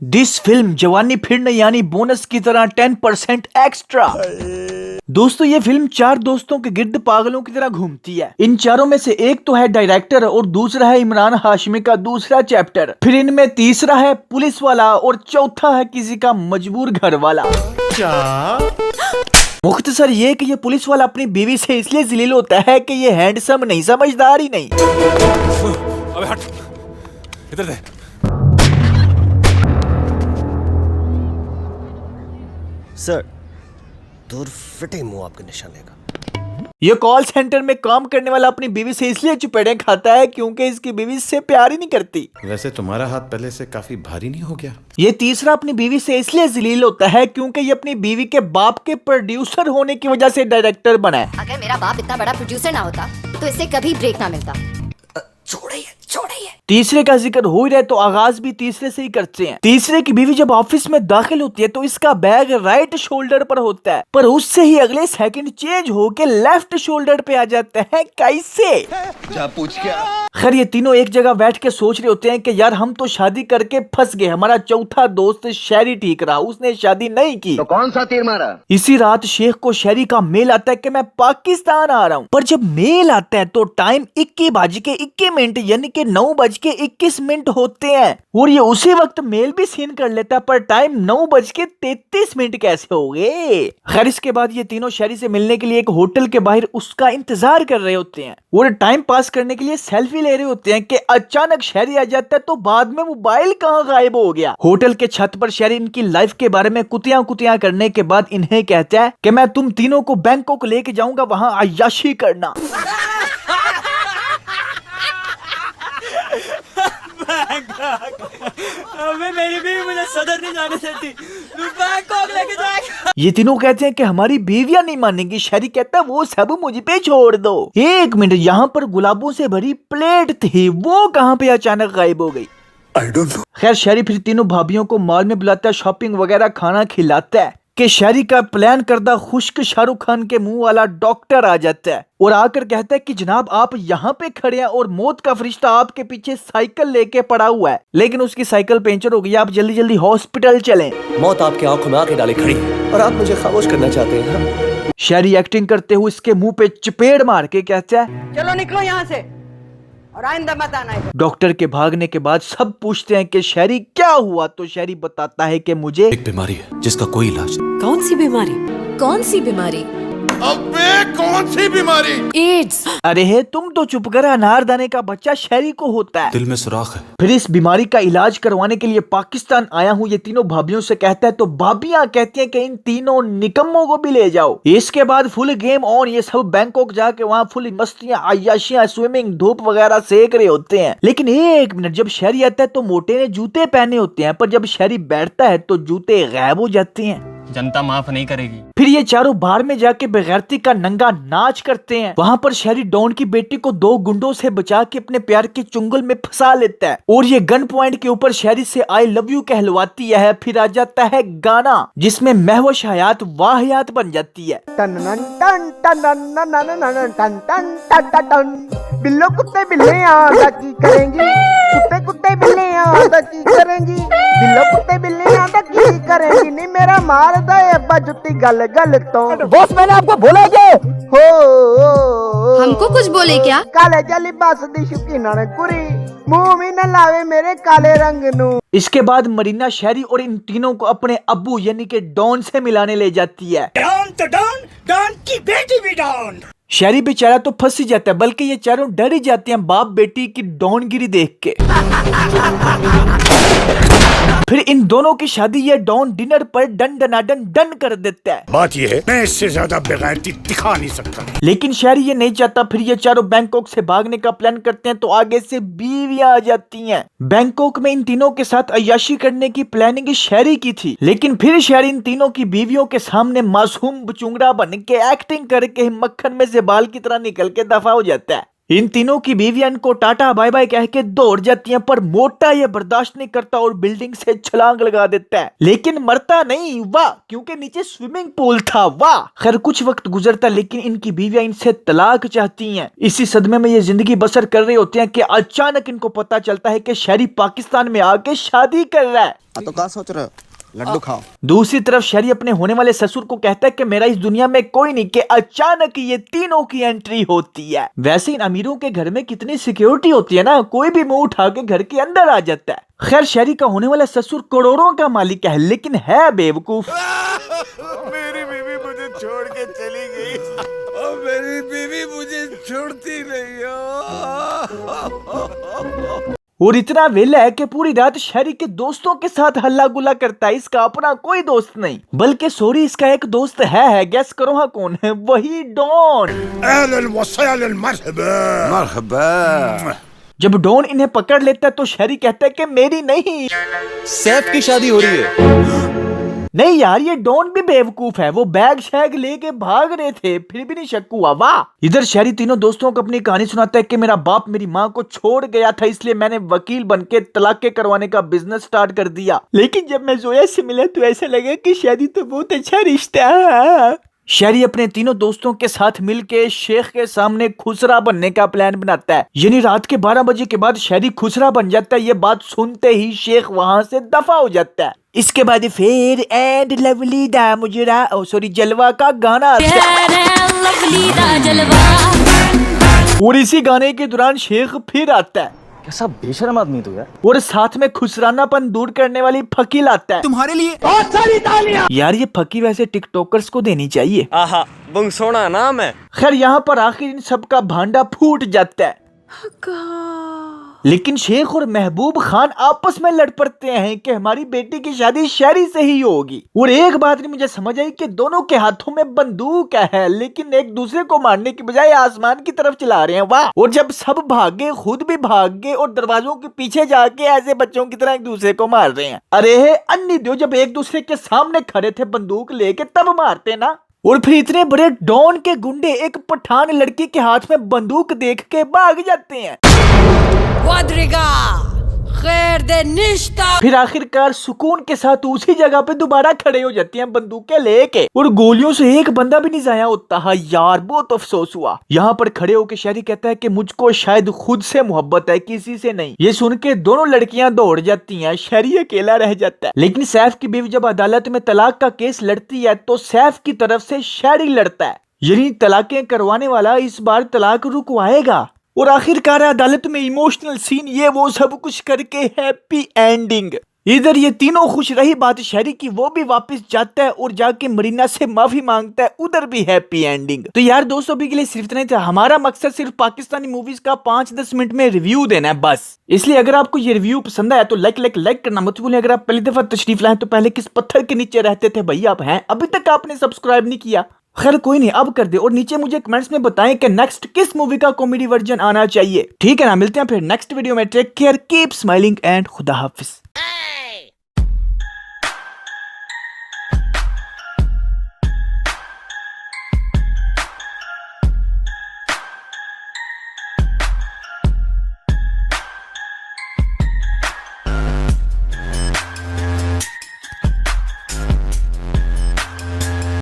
This film जवानी फिर नहीं यानी बोनस की तरह 10% एक्स्ट्रा। दोस्तों ये फिल्म चार दोस्तों के गिर्द पागलों की तरह घूमती है। इन चारों में से एक तो है डायरेक्टर और दूसरा है इमरान हाशमी का दूसरा चैप्टर, फिर इनमें तीसरा है पुलिस वाला और चौथा है किसी का मजबूर घर वाला। क्या मुख्तसर ये कि ये पुलिस वाला अपनी बीवी से इसलिए जलील होता है कि ये हैंडसम नहीं, समझदार ही नहीं। अबे हट, इधर दे। सर, दूर फिटे मुंह आपके निशाने का। ये कॉल सेंटर में काम करने वाला अपनी बीवी से इसलिए चुपेड़े खाता है क्योंकि इसकी बीवी इससे प्यार ही नहीं करती। वैसे तुम्हारा हाथ पहले से काफी भारी नहीं हो गया? ये तीसरा अपनी बीवी से इसलिए जलील होता है क्योंकि ये अपनी बीवी के बाप के प्रोड्यूसर होने की वजह से डायरेक्टर बना है। अगर मेरा बाप इतना बड़ा प्रोड्यूसर ना होता तो इसे कभी ब्रेक ना मिलता। छोड़िए। तीसरे का जिक्र हो ही रहे तो आगाज भी तीसरे से ही करते हैं। तीसरे की बीवी जब ऑफिस में दाखिल होती है तो इसका बैग राइट शोल्डर पर होता है, पर उससे ही अगले सेकंड चेंज होके लेफ्ट शोल्डर पे आ जाता है। कैसे? जा पूछ क्या? खैर ये तीनों एक जगह बैठ के सोच रहे होते हैं कि यार हम तो शादी करके फंस गए, हमारा चौथा दोस्त शहरी ठीक रहा, उसने शादी नहीं की। तो कौन सा तीर मारा? इसी रात शेख को शहरी का मेल आता है कि मैं पाकिस्तान आ रहा हूँ, पर जब मेल आता है तो टाइम 21:21 यानी कि 9:21 होते हैं और ये उसी वक्त मेल भी सीन कर लेता है, पर टाइम 9:33 कैसे हो गए? खैर इसके बाद ये तीनों शहरी से मिलने के लिए एक होटल के बाहर उसका इंतजार कर रहे होते हैं और टाइम पास करने के लिए सेल्फी ले रहे होते हैं कि अचानक शहरी आ जाता है, तो बाद में मोबाइल कहाँ गायब हो गया। होटल के छत पर शहरी इनकी लाइफ के बारे में कुतियां करने के बाद इन्हें कहता है कि मैं तुम तीनों को बैंकॉक लेके जाऊंगा, वहां अय्याशी करना। अबे मेरी बीवी मुझे सदर नहीं जाने देती, तू बैंकॉक लेके जाएगा। ये तीनों कहते हैं कि हमारी बीवियां नहीं मानेंगी। शहरी कहता है वो सब मुझे पे छोड़ दो। एक मिनट, यहाँ पर गुलाबों से भरी प्लेट थी, वो कहाँ पे अचानक गायब हो गई? खैर शहरी फिर तीनों भाभियों को मॉल में बुलाता है, शॉपिंग वगैरह खाना खिलाता है कि शहरी का प्लान करदा खुश्क शाहरुख खान के मुंह वाला डॉक्टर आ जाता है और आकर कहता है कि जनाब आप यहाँ पे खड़े हैं और मौत का फरिश्ता आपके पीछे साइकिल लेके पड़ा हुआ है, लेकिन उसकी साइकिल पंचर हो गई, आप जल्दी जल्दी हॉस्पिटल चलें। मौत आपकी आंखों में आके डाले खड़ी है और आप मुझे खामोश करना चाहते हैं। शहरी एक्टिंग करते हुए इसके मुंह पे चपेड़ मार के कहता है चलो निकलो यहाँ से और आइंदा मत आना। डॉक्टर के भागने के बाद सब पूछते हैं कि शहरी क्या हुआ, तो शहरी बताता है कि मुझे एक बीमारी है जिसका कोई इलाज नहीं। कौन सी बीमारी? कौन सी बीमारी? अबे कौन सी बीमारी? एड्स। अरे है तुम तो चुप कर, अनारदाने का बच्चा शहरी को होता है। दिल में सुराख है। फिर इस बीमारी का इलाज करवाने के लिए पाकिस्तान आया हूँ, ये तीनों भाभियों से कहता है, तो भाभियां कहती हैं कि इन तीनों निकम्मों को भी ले जाओ। इसके बाद फुल गेम ऑन, ये सब बैंकॉक जाके वहाँ फुल मस्तियां, अय्याशियां, स्विमिंग, धूप वगैरह सेक रहे होते हैं। लेकिन एक मिनट, जब शहरी आता है तो मोटे ने जूते पहने होते हैं, पर जब शहरी बैठता है तो जूते गायब हो जाते हैं। जनता माफ नहीं करेगी। फिर ये चारों बार में जाके बेगैरती का नंगा नाच करते हैं। वहाँ पर शहरी डॉन की बेटी को दो गुंडों से बचा के अपने प्यार के चुंगल में फंसा लेता है और ये गन पॉइंट के ऊपर शहरी से आई लव यू कहलवाती है। फिर आ जाता है गाना जिसमें महवश हयात वाहियात बन जाती है। बिल्लो कुत्ते बिल्ले आदा की करेंगी, कुत्ते कुत्ते बिल्ले आदा की करेंगी, बिल्लो कुत्ते बिल्ले आदा की करेंगी, नहीं मेरा मार दे अब्बा जुत्ती गल गल तो। बॉस मैंने आपको बोला क्या? हो हमको कुछ बोले क्या? काले जली बस दी शौकीना ने कुरी, मुंह में न लावे मेरे काले रंग नू। इसके बाद मरीना शहरी और इन तीनों को अपने अब्बू यानी कि डॉन से मिलाने ले जाती है। डॉन तो डॉन, डॉन की बेटी भी डॉन। शहरी बेचारा तो फंस ही जाता है, बल्कि ये चारों डर ही जाते हैं बाप बेटी की डॉनगिरी देख के। फिर इन दोनों की शादी ये डॉन डिनर पर डन कर देता है। बात ये है मैं इससे ज्यादा बेगैरती दिखा नहीं सकता। लेकिन शहरी ये नहीं चाहता। फिर ये चारों बैंकॉक से भागने का प्लान करते हैं, तो आगे से बीवियां आ जाती हैं। बैंकॉक में इन तीनों के साथ अय्याशी करने की प्लानिंग शहरी की थी, लेकिन फिर शहरी इन तीनों की बीवियों के सामने मासूम बचुंगड़ा बन के एक्टिंग करके मक्खन में से बाल की तरह निकल के दफा हो जाता है। इन तीनों की बीवियां इनको टाटा बाय बाय कह के दौड़ जाती हैं, पर मोटा ये बर्दाश्त नहीं करता और बिल्डिंग से छलांग लगा देता है, लेकिन मरता नहीं, वाह, क्योंकि नीचे स्विमिंग पूल था, वाह। खैर कुछ वक्त गुजरता, लेकिन इनकी बीवियां इनसे तलाक चाहती हैं। इसी सदमे में ये जिंदगी बसर कर रहे होते हैं कि अचानक इनको पता चलता है कि शहरी पाकिस्तान में आके शादी कर रहा है। तो क्या सोच रहे हो? लड्डू खाओ। दूसरी तरफ शहरी अपने होने वाले ससुर को कहता है कि मेरा इस दुनिया में कोई नहीं, कि अचानक ये तीनों की एंट्री होती है। वैसे इन अमीरों के घर में कितनी सिक्योरिटी होती है ना, कोई भी मुंह उठा के घर के अंदर आ जाता है। खैर शहरी का होने वाला ससुर करोड़ों का मालिक है, लेकिन है बेवकूफ। मेरी बीवी मुझे छोड़ के चली गई और मेरी बीवी मुझे छोड़ती नहीं हो। और इतना वेला है कि पूरी रात शहरी के दोस्तों के साथ हल्ला गुल्ला करता है। इसका अपना कोई दोस्त नहीं, बल्कि सॉरी इसका एक दोस्त है। गैस करो हाँ कौन है? वही डॉन। अहलन वसहलन मरहबा मरहबा। जब डॉन इन्हें पकड़ लेता है तो शहरी कहता है कि मेरी नहीं, सैफ की शादी हो रही है। नहीं यार ये डॉन भी बेवकूफ है, वो बैग शैग लेके भाग रहे थे, फिर भी नहीं शक हुआ, वाह। इधर शहरी तीनों दोस्तों को अपनी कहानी सुनाता है कि मेरा बाप मेरी माँ को छोड़ गया था, इसलिए मैंने वकील बनके तलाक करवाने का बिजनेस स्टार्ट कर दिया, लेकिन जब मैं जोया से मिला तो ऐसा लगा कि शादी तो बहुत अच्छा रिश्ता है। शहरी अपने तीनों दोस्तों के साथ मिलके शेख के सामने खुसरा बनने का प्लान बनाता है, यानी रात के 12 बजे के बाद शहरी खुसरा बन जाता है। ये बात सुनते ही शेख वहां से दफा हो जाता है। इसके बाद फिर एंड लवली दा मुजरा जलवा का गाना आता है, और इसी गाने के दौरान शेख फिर आता है। कैसा बेशरम आदमी तू यार। और साथ में खुसरानापन दूर करने वाली फकी लाता है। तुम्हारे लिए बहुत सारी तालियां। यार ये फकी वैसे टिकटॉकर्स को देनी चाहिए। आहा बुंगसोना नाम है। खैर यहाँ पर आखिर इन सब का भांडा फूट जाता है, लेकिन शेख और महबूब खान आपस में लड़ पड़ते हैं कि हमारी बेटी की शादी शहरी से ही होगी। और एक बात नहीं मुझे समझ आई कि दोनों के हाथों में बंदूक है, लेकिन एक दूसरे को मारने की बजाय आसमान की तरफ चला रहे हैं, वाह। और जब सब भागे खुद भी भाग गए और दरवाजों के पीछे जाके ऐसे बच्चों की तरह एक दूसरे को मार रहे हैं। अरे अन्नी दो, जब एक दूसरे के सामने खड़े थे बंदूक लेके तब मारते ना। और फिर इतने बड़े डॉन के गुंडे एक पठान लड़की के हाथ में बंदूक देख के भाग जाते हैं। खैर दे निश्ता। फिर आखिरकार सुकून के साथ उसी जगह पे दोबारा खड़े हो जाती हैं बंदूकें लेके, और गोलियों से एक बंदा भी नहीं जाया होता। हाँ यार बहुत अफसोस हुआ। यहाँ पर खड़े होकर शहरी कहता है कि मुझको शायद खुद से मोहब्बत है, किसी से नहीं। ये सुन के दोनों लड़कियां दौड़ जाती हैं, शहरी अकेला रह जाता है। लेकिन सैफ की बीवी जब अदालत में तलाक का केस लड़ती है तो सैफ की तरफ से शहरी लड़ता है, यानी तलाकें करवाने वाला इस बार तलाक रुकवाएगा। और आखिरकार अदालत में इमोशनल सीन ये वो सब कुछ करके हैप्पी एंडिंग। इधर ये तीनों खुश रही बात शहरी की, वो भी वापस जाता है और जाके मरीना से माफी मांगता है, उधर भी हैप्पी एंडिंग। तो यार दोस्तों अभी के लिए सिर्फ इतना ही था। हमारा मकसद सिर्फ पाकिस्तानी मूवीज का 5-10 मिनट में रिव्यू देना है बस। इसलिए अगर आपको ये रिव्यू पसंद आया तो लाइक करना मत भूलें। अगर आप पहली दफा तशरीफ लाए तो पहले किस पत्थर के नीचे रहते थे भैया आप हैं, अभी तक आपने सब्सक्राइब नहीं किया, खैर कोई नहीं अब कर दे। और नीचे मुझे कमेंट्स में बताएं कि नेक्स्ट किस मूवी का कॉमेडी वर्जन आना चाहिए, ठीक है ना। मिलते हैं फिर नेक्स्ट वीडियो में। Take care, keep smiling and खुदा हाफिज।